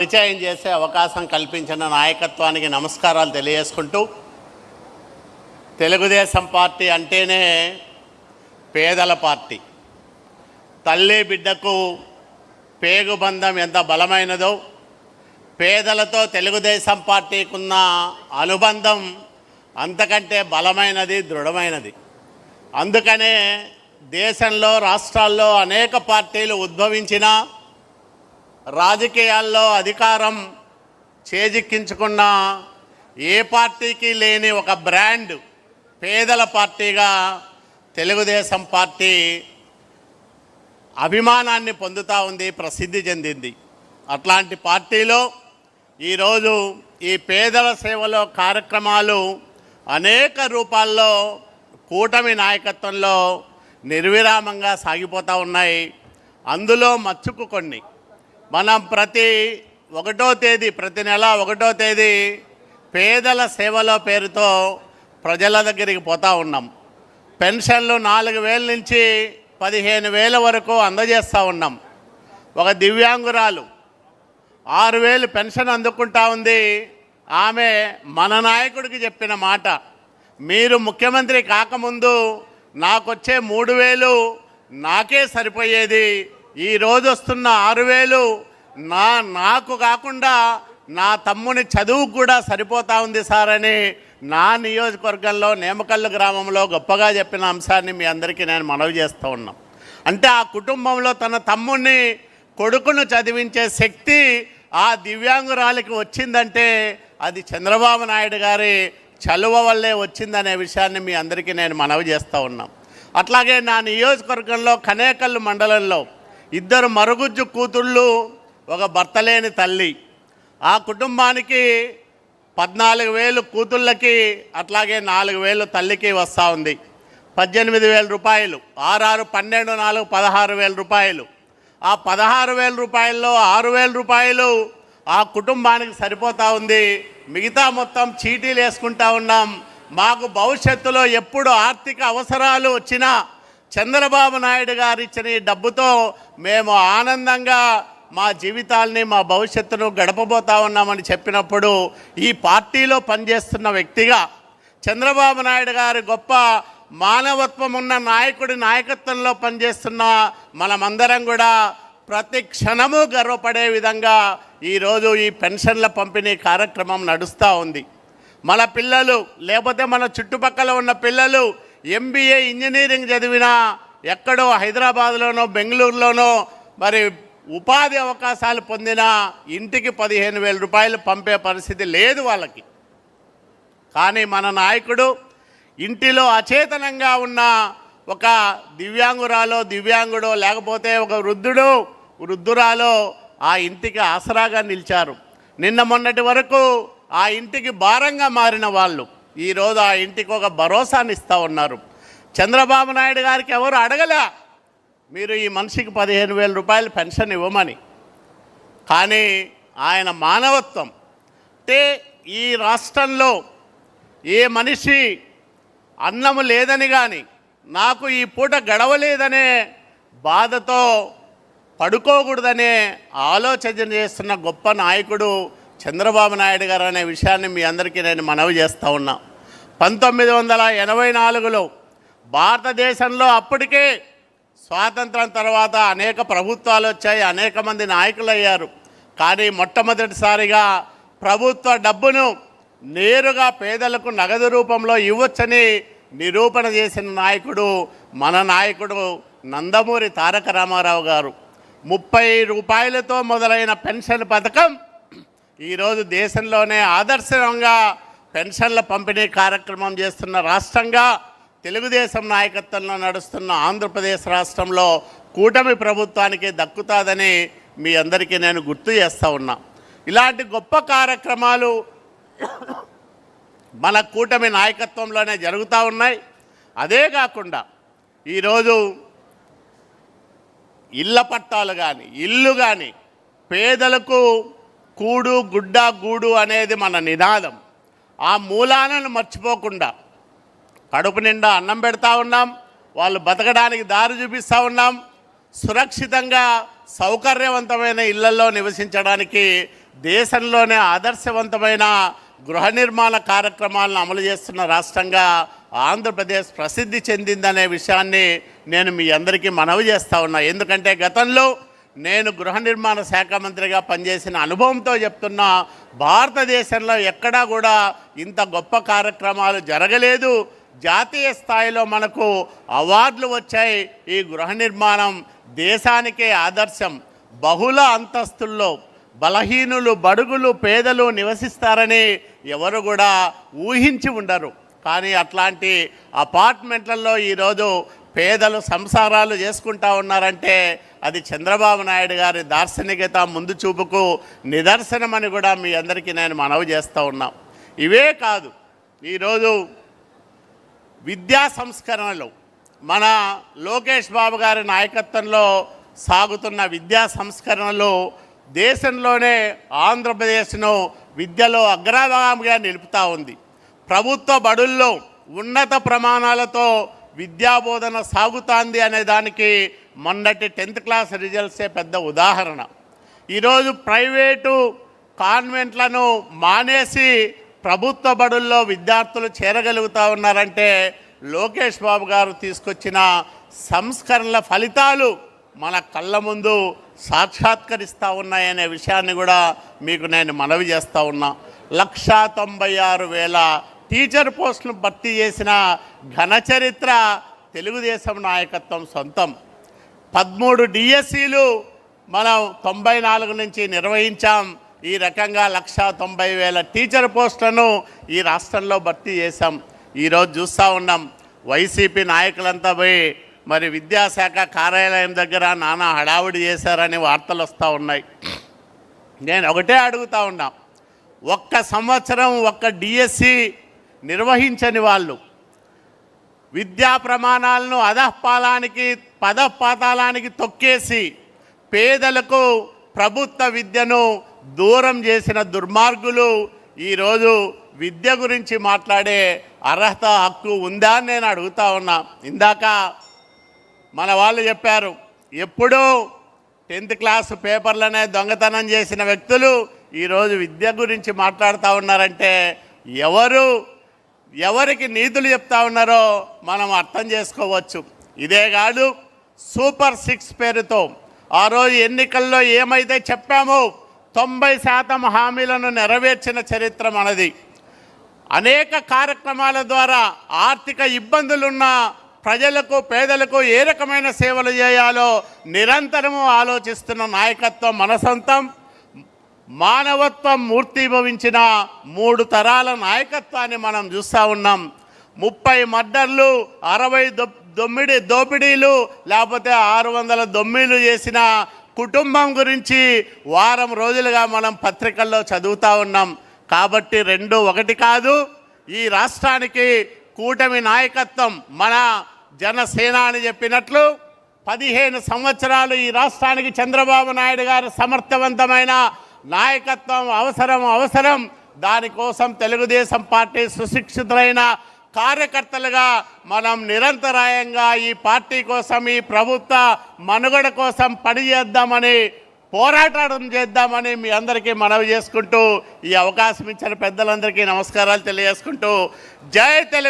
పరిచయం చేసే అవకాశం కల్పించిన నాయకత్వానికి నమస్కారాలు తెలియజేసుకుంటూ, తెలుగుదేశం పార్టీ అంటేనే పేదల పార్టీ. తల్లి బిడ్డకు పేగుబంధం ఎంత బలమైనదో, పేదలతో తెలుగుదేశం పార్టీకి ఉన్న అనుబంధం అంతకంటే బలమైనది, దృఢమైనది. అందుకనే దేశంలో, రాష్ట్రాల్లో అనేక పార్టీలు ఉద్భవించినా, రాజకీయాల్లో అధికారం చేజిక్కించుకున్న ఏ పార్టీకి లేని ఒక బ్రాండ్ పేదల పార్టీగా తెలుగుదేశం పార్టీ అభిమానాన్ని పొందుతూ ఉంది, ప్రసిద్ధి చెందింది. అట్లాంటి పార్టీలో ఈరోజు ఈ పేదల సేవలో కార్యక్రమాలు అనేక రూపాల్లో కూటమి నాయకత్వంలో నిర్విరామంగా సాగిపోతూ ఉన్నాయి. అందులో మచ్చుకు కొన్ని మనం ప్రతి నెల 1వ తేదీ పేదల సేవలో పేరుతో ప్రజల దగ్గరికి పోతూ ఉన్నాం. పెన్షన్లు 4,000 నుంచి 15,000 వరకు అందజేస్తూ ఉన్నాం. ఒక దివ్యాంగురాలు 6,000 పెన్షన్ అందుకుంటా ఉంది. ఆమె మన నాయకుడికి చెప్పిన మాట, మీరు ముఖ్యమంత్రి కాకముందు నాకొచ్చే 3,000 నాకే సరిపోయేది, ఈరోజు వస్తున్న 6,000 నాకు కాకుండా నా తమ్ముని చదువుకు కూడా సరిపోతూ ఉంది సార్ అని నా నియోజకవర్గంలో నేమకల్లు గ్రామంలో గొప్పగా చెప్పిన అంశాన్ని మీ అందరికీ నేను మనవి చేస్తూ ఉన్నాం. అంటే ఆ కుటుంబంలో తన తమ్ముడిని, కొడుకును చదివించే శక్తి ఆ దివ్యాంగురాలికి వచ్చిందంటే అది చంద్రబాబు నాయుడు గారి చలువ వల్లే వచ్చిందనే విషయాన్ని మీ అందరికీ నేను మనవి చేస్తూ ఉన్నాం. అట్లాగే నా నియోజకవర్గంలో కనేకల్లు మండలంలో 2 మరుగుజ్జు కూతుళ్ళు, ఒక భర్త లేని తల్లి. ఆ కుటుంబానికి 14,000 కూతుళ్ళకి, అట్లాగే 4,000 తల్లికి వస్తూ ఉంది. 18,000 రూపాయలు, 6, 12, 4, 16,000 రూపాయలు. ఆ 16,000 రూపాయల్లో 6,000 రూపాయలు ఆ కుటుంబానికి సరిపోతూ ఉంది. మిగతా మొత్తం చీటీలు వేసుకుంటా ఉన్నాం. మాకు భవిష్యత్తులో ఎప్పుడు ఆర్థిక అవసరాలు వచ్చినా చంద్రబాబు నాయుడు గారు ఇచ్చిన ఈ డబ్బుతో మేము ఆనందంగా మా జీవితాల్ని, మా భవిష్యత్తును గడపబోతా ఉన్నామని చెప్పినప్పుడు, ఈ పార్టీలో పనిచేస్తున్న వ్యక్తిగా చంద్రబాబు నాయుడు గారి గొప్ప మానవత్వం ఉన్న నాయకుడి నాయకత్వంలో పనిచేస్తున్న మనమందరం కూడా ప్రతి క్షణము గర్వపడే విధంగా ఈరోజు ఈ పెన్షన్ల పంపిణీ కార్యక్రమం నడుస్తూ ఉంది. మన పిల్లలు, లేకపోతే మన చుట్టుపక్కల ఉన్న పిల్లలు MBA ఇంజనీరింగ్ చదివినా ఎక్కడో హైదరాబాద్లోనో బెంగళూరులోనో మరి ఉపాధి అవకాశాలు పొందినా ఇంటికి 15,000 రూపాయలు పంపే పరిస్థితి లేదు వాళ్ళకి. కానీ మన నాయకుడు ఇంటిలో అచేతనంగా ఉన్న ఒక దివ్యాంగుడో లేకపోతే ఒక వృద్ధురాలో ఆ ఇంటికి ఆసరాగా నిలిచారు. నిన్న మొన్నటి వరకు ఆ ఇంటికి భారంగా మారిన వాళ్ళు ఈరోజు ఆ ఇంటికి ఒక భరోసాని ఇస్తూ ఉన్నారు. చంద్రబాబు నాయుడు గారికి ఎవరు అడగలే మీరు ఈ మనిషికి 15,000 రూపాయలు పెన్షన్ ఇవ్వమని. కానీ ఆయన మానవత్వం అంటే ఈ రాష్ట్రంలో ఏ మనిషి అన్నము లేదని కానీ, నాకు ఈ పూట గడవలేదనే బాధతో పడుకోకూడదనే ఆలోచన చేస్తున్న గొప్ప నాయకుడు చంద్రబాబు నాయుడు గారు అనే విషయాన్ని మీ అందరికీ నేను మనవి చేస్తూ ఉన్నా. 1984లో భారతదేశంలో అప్పటికే స్వాతంత్రం తర్వాత అనేక ప్రభుత్వాలు వచ్చాయి, అనేక మంది నాయకులు అయ్యారు. కానీ మొట్టమొదటిసారిగా ప్రభుత్వ డబ్బును నేరుగా పేదలకు నగదు రూపంలో ఇవ్వచ్చని నిరూపణ చేసిన నాయకుడు మన నాయకుడు నందమూరి తారక రామారావు గారు. 30 రూపాయలతో మొదలైన పెన్షన్ పథకం ఈరోజు దేశంలోనే ఆదర్శంగా పెన్షన్ల పంపిణీ కార్యక్రమం చేస్తున్న రాష్ట్రంగా తెలుగుదేశం నాయకత్వంలో నడుస్తున్న ఆంధ్రప్రదేశ్ రాష్ట్రంలో కూటమి ప్రభుత్వానికి దక్కుతాదని మీ అందరికీ నేను గుర్తు చేస్తూ ఉన్నా. ఇలాంటి గొప్ప కార్యక్రమాలు మన కూటమి నాయకత్వంలోనే జరుగుతూ ఉన్నాయి. అదే కాకుండా ఈరోజు ఇళ్ళ పట్టాలు కానీ, ఇల్లు కానీ, పేదలకు కూడు గుడ్డ గూడు అనేది మన నినాదం. ఆ మూలాలను మర్చిపోకుండా కడుపు నిండా అన్నం పెడతా ఉన్నాం, వాళ్ళు బతకడానికి దారి చూపిస్తూ ఉన్నాం. సురక్షితంగా సౌకర్యవంతమైన ఇళ్లలో నివసించడానికి దేశంలోనే ఆదర్శవంతమైన గృహ నిర్మాణ కార్యక్రమాలను అమలు చేస్తున్న రాష్ట్రంగా ఆంధ్రప్రదేశ్ ప్రసిద్ధి చెందిందనే విషయాన్ని నేను మీ అందరికీ మనవి చేస్తూ ఉన్నా. ఎందుకంటే గతంలో నేను గృహ నిర్మాణ శాఖ మంత్రిగా పనిచేసిన అనుభవంతో చెప్తున్నా, భారతదేశంలో ఎక్కడా కూడా ఇంత గొప్ప కార్యక్రమాలు జరగలేదు. జాతీయ స్థాయిలో మనకు అవార్డులు వచ్చాయి. ఈ గృహ నిర్మాణం దేశానికే ఆదర్శం. బహుళ అంతస్తుల్లో బలహీనులు, బడుగులు, పేదలు నివసిస్తారని ఎవరు కూడా ఊహించి ఉండరు. కానీ అట్లాంటి అపార్ట్మెంట్లలో ఈరోజు పేదలు సంసారాలు చేసుకుంటా ఉన్నారంటే అది చంద్రబాబు నాయుడు గారి దార్శనికత, ముందు చూపుకు నిదర్శనమని కూడా మీ అందరికీ నేను మనవి చేస్తూ ఉన్నా. ఇవే కాదు, ఈరోజు విద్యా సంస్కరణలు మన లోకేష్ బాబు గారి నాయకత్వంలో సాగుతున్న విద్యా సంస్కరణలు దేశంలోనే ఆంధ్రప్రదేశ్ను విద్యలో అగ్రగామిగా నిలుపుతూ ఉంది. ప్రభుత్వ బడుల్లో ఉన్నత ప్రమాణాలతో విద్యాబోధన సాగుతోంది అనే దానికి మొన్నటి 10th క్లాస్ రిజల్ట్సే పెద్ద ఉదాహరణ. ఈరోజు ప్రైవేటు కాన్వెంట్లను మానేసి ప్రభుత్వ బడుల్లో విద్యార్థులు చేరగలుగుతూ ఉన్నారంటే లోకేష్ బాబు గారు తీసుకొచ్చిన సంస్కరణల ఫలితాలు మన కళ్ళ ముందు సాక్షాత్కరిస్తూ ఉన్నాయనే విషయాన్ని కూడా మీకు నేను మనవి చేస్తూ ఉన్నా. 196,000 టీచర్ పోస్టులు భర్తీ చేసిన ఘన చరిత్ర తెలుగుదేశం నాయకత్వం సొంతం. 13 డిఎస్సీలు మనం 94 నుంచి నిర్వహించాం. ఈ రకంగా 190,000 టీచర్ పోస్టులను ఈ రాష్ట్రంలో భర్తీ చేశాం. ఈరోజు చూస్తూ ఉన్నాం, వైసీపీ నాయకులంతా పోయి మరి విద్యాశాఖ కార్యాలయం దగ్గర నానా హడావుడి చేశారని వార్తలు వస్తూ ఉన్నాయి. నేను ఒకటే అడుగుతూ ఉన్నా, ఒక్క సంవత్సరం ఒక్క డిఎస్సి నిర్వహించని వాళ్ళు విద్యా ప్రమాణాలను పదపాతాళానికి తొక్కేసి పేదలకు ప్రభుత్వ విద్యను దూరం చేసిన దుర్మార్గులు ఈరోజు విద్య గురించి మాట్లాడే అర్హత, హక్కు ఉందా అని నేను అడుగుతా ఉన్నా. ఇందాక మన వాళ్ళు చెప్పారు, ఎప్పుడూ 10th క్లాస్ పేపర్లనే దొంగతనం చేసిన వ్యక్తులు ఈరోజు విద్య గురించి మాట్లాడుతూ ఉన్నారంటే ఎవరికి నీతులు చెప్తా ఉన్నారో మనం అర్థం చేసుకోవచ్చు. ఇదే కాదు, సూపర్ 6 పేరుతో ఆ రోజు ఎన్నికల్లో ఏమైతే చెప్పామో 90% హామీలను నెరవేర్చిన చరిత్ర మనది. అనేక కార్యక్రమాల ద్వారా ఆర్థిక ఇబ్బందులున్న ప్రజలకు, పేదలకు ఏ రకమైన సేవలు చేయాలో నిరంతరము ఆలోచిస్తున్న నాయకత్వం మన సొంతం. మానవత్వం మూర్తిభవించిన 3 తరాల నాయకత్వాన్ని మనం చూస్తూ ఉన్నాం. 30 మర్డర్లు, 69 దోపిడీలు, లేకపోతే 600 దొమ్మిలు చేసిన కుటుంబం గురించి వారం రోజులుగా మనం పత్రికల్లో చదువుతూ ఉన్నాం. కాబట్టి 2 ఒకటి కాదు. ఈ రాష్ట్రానికి కూటమి నాయకత్వం, మన జనసేన అని చెప్పినట్లు 15 సంవత్సరాలు ఈ రాష్ట్రానికి చంద్రబాబు నాయుడు గారి సమర్థవంతమైన నాయకత్వం అవసరం. దానికోసం తెలుగుదేశం పార్టీ సుశిక్షితులైన కార్యకర్తలుగా మనం నిరంతరాయంగా ఈ పార్టీ కోసం, ఈ ప్రభుత్వ మనుగడ కోసం పనిచేద్దామని, పోరాటం చేద్దామని మీ అందరికీ మనవి చేసుకుంటూ, ఈ అవకాశం ఇచ్చిన పెద్దలందరికీ నమస్కారాలు తెలియజేసుకుంటూ, జై తెలుగు.